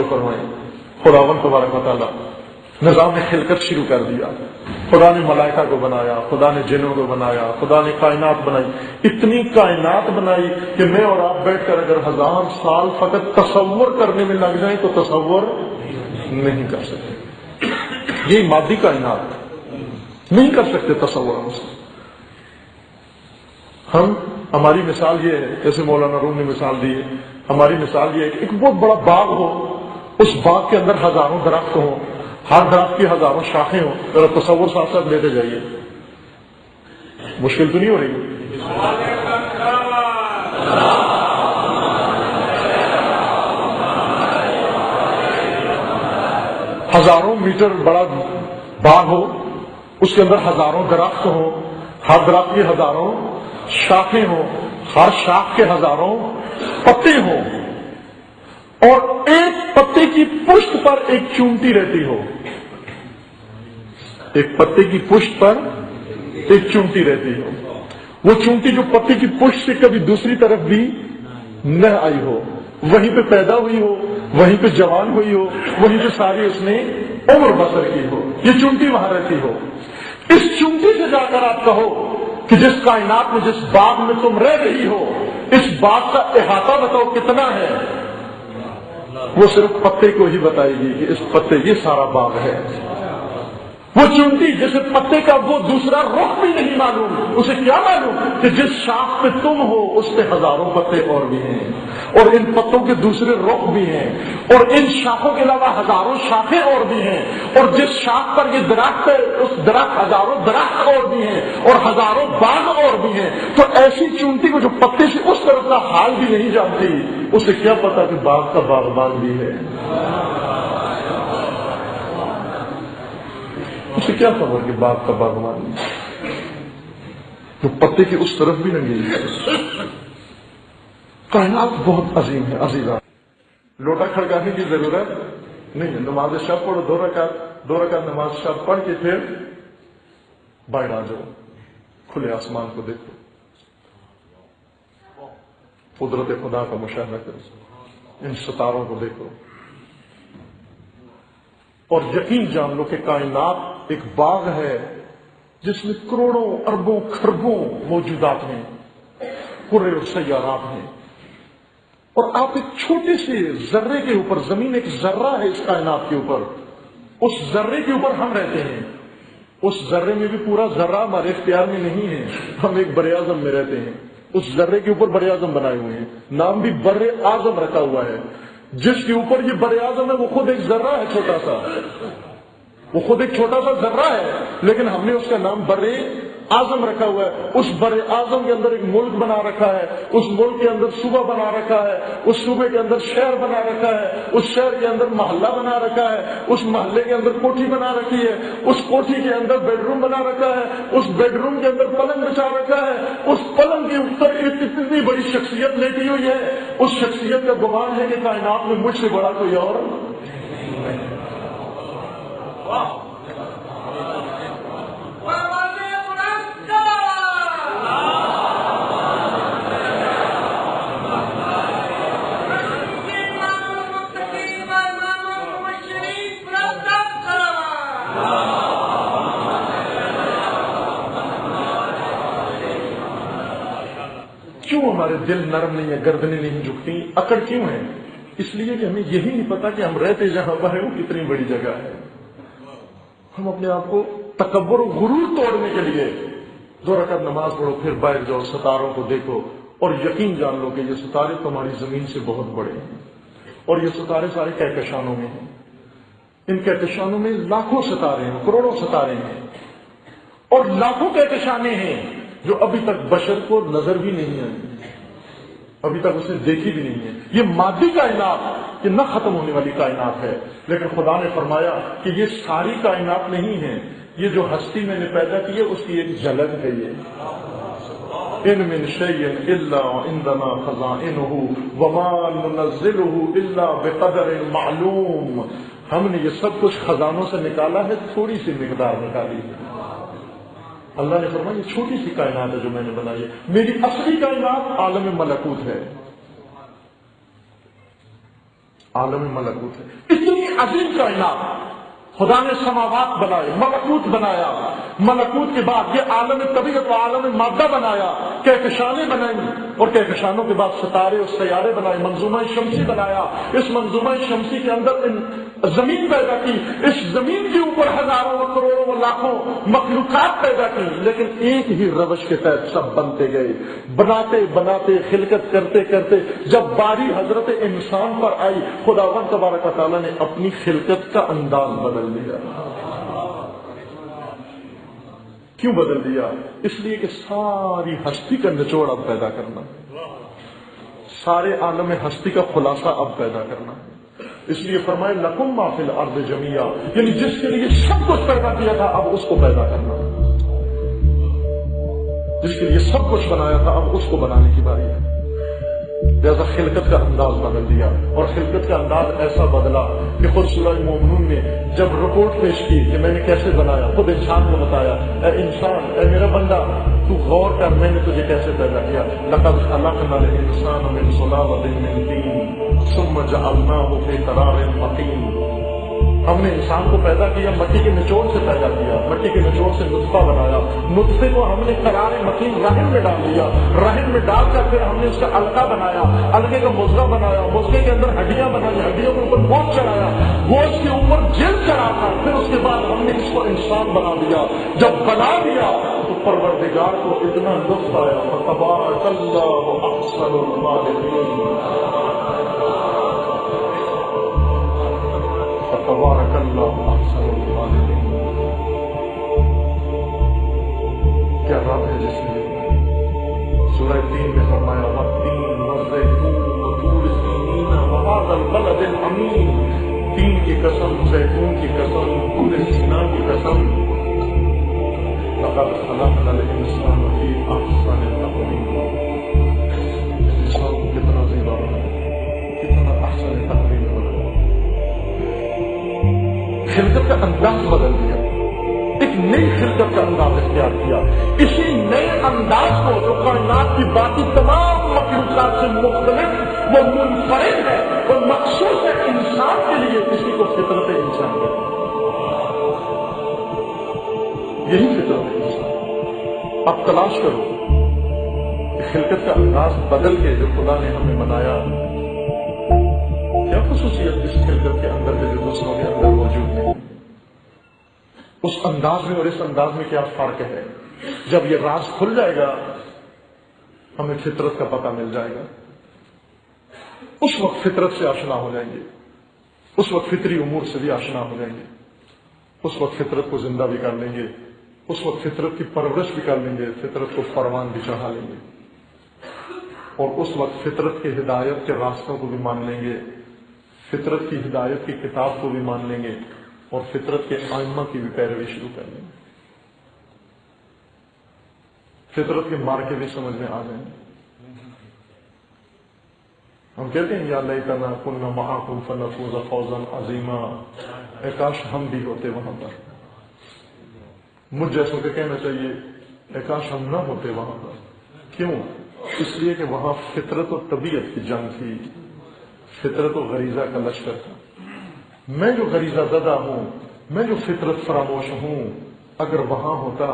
توجہ فرمائیں. خداوند تبارک و تعالیٰ نظام خلقت شروع کر دیا. خدا نے ملائکہ کو بنایا، خدا نے جنوں کو بنایا، خدا نے کائنات بنائی. اتنی کائنات بنائی کہ میں اور آپ بیٹھ کر اگر 1000 سال فقط تصور کرنے میں لگ جائیں تو تصور نہیں کر سکتے. یہ مادی کائنات نہیں کر سکتے تصور ہم سے. ہماری مثال یہ ہے، جیسے مولانا روم نے مثال دی ہے، ہماری مثال یہ ہے کہ ایک بہت بڑا باغ ہو، اس باغ کے اندر ہزاروں درخت ہوں، ہر درخت کی ہزاروں شاخیں ہوں. ذرا تصور ساتھ ساتھ لیتے جائیے. مشکل تو نہیں ہو رہی؟ ہزاروں میٹر بڑا باغ ہو، اس کے اندر ہزاروں درخت ہوں، ہر درخت کی ہزاروں شاخیں ہوں، ہر شاخ کے ہزاروں پتے ہوں، اور ایک پتے کی پشت پر ایک چونٹی رہتی ہو. ایک پتے کی پشت پر ایک چونٹی رہتی ہو. وہ چونٹی جو پتے کی پشت سے کبھی دوسری طرف بھی نہ آئی ہو، وہیں پہ پیدا ہوئی ہو، وہیں پہ جوان ہوئی ہو، وہیں پہ ساری اس نے عمر بسر کی ہو. یہ چونٹی وہاں رہتی ہو. اس چونٹی سے جا کر آپ کہو کہ جس کائنات میں، جس باغ میں تم رہ رہی ہو، اس باغ کا احاطہ بتاؤ کتنا ہے. وہ صرف پتے کو ہی بتائے گی کہ اس پتے یہ سارا باغ ہے. وہ چونٹی جیسے پتے کا وہ دوسرا رخ بھی نہیں معلوم، اسے کیا معلوم کہ جس شاخ پہ تم ہو اس پہ ہزاروں پتے اور بھی ہیں، اور ان پتوں کے دوسرے رخ بھی ہیں، اور ان شاخوں کے علاوہ ہزاروں شاخیں اور بھی ہیں، اور جس شاخ پر یہ درخت ہے اس درخت ہزاروں درخت اور بھی ہیں، اور ہزاروں باغ اور بھی ہیں. تو ایسی چونٹی کو جو پتے سے اس طرف کا حال بھی نہیں جانتی، اسے کیا پتا کہ باغ کا باغبان بھی ہے. اسے کیا خبر کہ باغ کا باغبان جو پتے کی اس طرف بھی نہ گئی ہے. کائنات بہت عظیم ہے عزیزان. لوٹا کھڑکانے کی ضرورت نہیں ہے. نماز شب پڑھو، 2 رکعت نماز شب پڑھ کے پھر باہر آ جاؤ، کھلے آسمان کو دیکھو، قدرت خدا کا مشاہدہ کرو، ان ستاروں کو دیکھو، اور یقین جان لو کہ کائنات ایک باغ ہے جس میں کروڑوں اربوں کھربوں موجودات ہیں، کرے اور سیارات ہیں. اور آپ ایک چھوٹے سے ذرے کے اوپر، زمین ایک ذرہ ہے اس کائنات کے اوپر، اس ذرے کے اوپر ہم رہتے ہیں. اس ذرے میں بھی پورا ذرہ ہمارے اختیار میں نہیں ہے، ہم ایک بر اعظم میں رہتے ہیں. اس ذرے کے اوپر بر اعظم بنائے ہوئے ہیں، نام بھی بر اعظم رکھا ہوا ہے. جس کے اوپر یہ بر اعظم ہے وہ خود ایک ذرہ ہے چھوٹا سا، وہ خود ایک چھوٹا سا ذرہ ہے، لیکن ہم نے اس کا نام بر اعظم رکھا ہوا ہے. اس بر اعظم کے اندر ایک ملک بنا رکھا ہے، اس ملک کے اندر صوبہ بنا رکھا ہے، اس صوبے کے اندر شہر بنا رکھا ہے، اس شہر کے اندر محلہ بنا رکھا ہے، اس محلے کے اندر کوٹھی بنا رکھی ہے، اس کوٹھی کے اندر بیڈ روم بنا رکھا ہے، اس بیڈ روم کے اندر پلنگ بچا رکھا ہے، اس پلنگ کے اوپر ایک اتنی بڑی شخصیت لیٹی ہوئی ہے. اس شخصیت کا گمان ہے کہ کائنات میں مجھ سے بڑا کوئی اور ہمارے دل نرم نہیں ہے، گردنیں نہیں جھکتی، اکڑ کیوں ہے؟ اس لیے کہ ہمیں یہی نہیں پتا کہ ہم رہتے جہاں پر ہیں وہ کتنی بڑی جگہ ہے. ہم اپنے آپ کو تکبر و غرور توڑنے کے لیے 2 رکعت نماز پڑھو، پھر باہر جاؤ، ستاروں کو دیکھو، اور یقین جان لو کہ یہ ستارے تمہاری زمین سے بہت بڑے ہیں، اور یہ ستارے سارے کہکشانوں میں ہیں. ان کہکشانوں میں لاکھوں ستارے ہیں، کروڑوں ستارے ہیں، اور لاکھوں کہکشانے ہیں جو ابھی تک بشر کو نظر بھی نہیں آئی، ابھی تک اسے دیکھی بھی نہیں ہے. یہ مادی کائنات، یہ نہ ختم ہونے والی کائنات ہے، لیکن خدا نے فرمایا کہ یہ ساری کائنات نہیں ہے، یہ جو ہستی میں نے پیدا کی ہے اس کی ایک جھلک ہے. یہ ان من شیء الا عندنا خزائنہ وما ننزلہ الا بقدر معلوم. ہم نے یہ سب کچھ خزانوں سے نکالا ہے، تھوڑی سی مقدار نکالی ہے. اللہ نے فرمایا یہ چھوٹی سی کائنات ہے جو میں نے بنائی ہے، میری اصلی کائنات عالم ملکوت ہے. عالم ملکوت ہے، اتنی عظیم کائنات خدا نے سماوات بنائے، ملکوت بنایا، ملکوت کے بعد یہ عالم طبیعت و عالم مادہ بنایا، کہکشانیں بنائیں، اور کہکشانوں کے بعد ستارے اور سیارے بنائے، منظومہ شمسی بنایا، اس منظومہ شمسی کے اندر زمین پیدا کی، اس زمین کے اوپر ہزاروں و کروڑوں و لاکھوں مخلوقات پیدا کی، لیکن ایک ہی روش کے تحت سب بنتے گئے، بناتے بناتے خلقت کرتے کرتے جب باری حضرت انسان پر آئی، خداوند تبارک و تعالیٰ نے اپنی خلقت کا انداز بدل دیا۔ کیوں بدل دیا؟ اس لیے کہ ساری ہستی کا نچوڑ اب پیدا کرنا، سارے عالم ہستی کا خلاصہ اب پیدا کرنا، اس لیے فرمائے لکم ما فی الارض جمیعا، یعنی جس کے لیے سب کچھ پیدا کیا تھا اب اس کو پیدا کرنا، جس کے لیے سب کچھ بنایا تھا اب اس کو بنانے کی باری ہے۔ لہذا خلقت کا انداز بدل دیا، اور خلقت کا انداز ایسا بدلا کہ خود سورہ مومنون نے جب رپورٹ پیش کی کہ میں نے کیسے بنایا، خود انسان کو بتایا، اے انسان، اے میرا بندہ، تو غور کر میں نے تجھے کیسے پیدا کیا۔ لقد خلقنا الانسان من صلابۃ من طین ثم جعلناہ فی قرار مکین، ہم نے انسان کو پیدا کیا، مٹی کے نچوڑ سے پیدا کیا، مٹی کے نچوڑ سے نطفہ بنایا، نطفے کو ہم نے قرار مکین رحم میں ڈال دیا، رحم میں ڈال کر پھر ہم نے اس کا علقہ بنایا، علقے کا مضغہ بنایا، مضغے کے اندر ہڈیاں بنائی، ہڈیوں کے اوپر گوشت چڑھایا، گوشت کے اوپر جلد چڑھا کر پھر اس کے بعد ہم نے اس کو انسان بنا دیا۔ جب بنا دیا تو پروردگار کو اتنا لطف آیا، فتبارک اللہ احسن الخالقین، تبارک اللہ احسن الخالقین۔ کیا رب ہے جس نے سورہ تین میں فرمایا والتین والزیتون وطور سینین وہذا البلد الامین، تین کی قسم، زیتون کی قسم، طور سینا کی قسم، لقد خلقنا الانسان فی احسن تقویم، انسان کو کتنا زیبا بنا، کتنا احسن تقویم بنا، خلقت کا انداز بدل دیا، ایک نئی خلقت کا انداز اختیار کیا۔ اسی نئے انداز کو جو کائنات کی باقی تمام مخلوقات سے مختلف، وہ منفرد ہے، وہ مخصوص ہے انسان کے لیے، اسی کو فطرت انسان ہے، یہی فطرت انسان۔ اب تلاش کرو کہ خلقت کا انداز بدل کے جو خدا نے ہمیں بنایا، کیا خصوصیت اس خلقت کے اندر ہے جو دوسروں کے اندر موجود ہے، اس انداز میں اور اس انداز میں کیا فرق ہے۔ جب یہ راز کھل جائے گا ہمیں فطرت کا پتہ مل جائے گا، اس وقت فطرت سے آشنا ہو جائیں گے، اس وقت فطری امور سے بھی آشنا ہو جائیں گے، اس وقت فطرت کو زندہ بھی کر لیں گے، اس وقت فطرت کی پرورش بھی کر لیں گے، فطرت کو فرمان بھی چڑھا لیں گے، اور اس وقت فطرت کے ہدایت کے راستوں کو بھی مان لیں گے، فطرت کی ہدایت کی کتاب کو بھی مان لیں گے، اور فطرت کے آئمہ کی بھی پیروی شروع کر لیں گے، فطرت کے مارکے بھی سمجھ میں آ جائیں گے۔ ہم کہتے ہیں یا لیتنا کنا معکم فنفوز فوزا عظیما، اے کاش ہم بھی ہوتے وہاں پر، مجھ جیسوں کے کہنا چاہیے اے کاش ہم نہ ہوتے وہاں پر۔ کیوں؟ اس لیے کہ وہاں فطرت و طبیعت کی جنگ تھی، فطرت و غریزہ کا لشکر تھا۔ میں جو غریزہ زدہ ہوں، میں جو فطرت فراموش ہوں، اگر وہاں ہوتا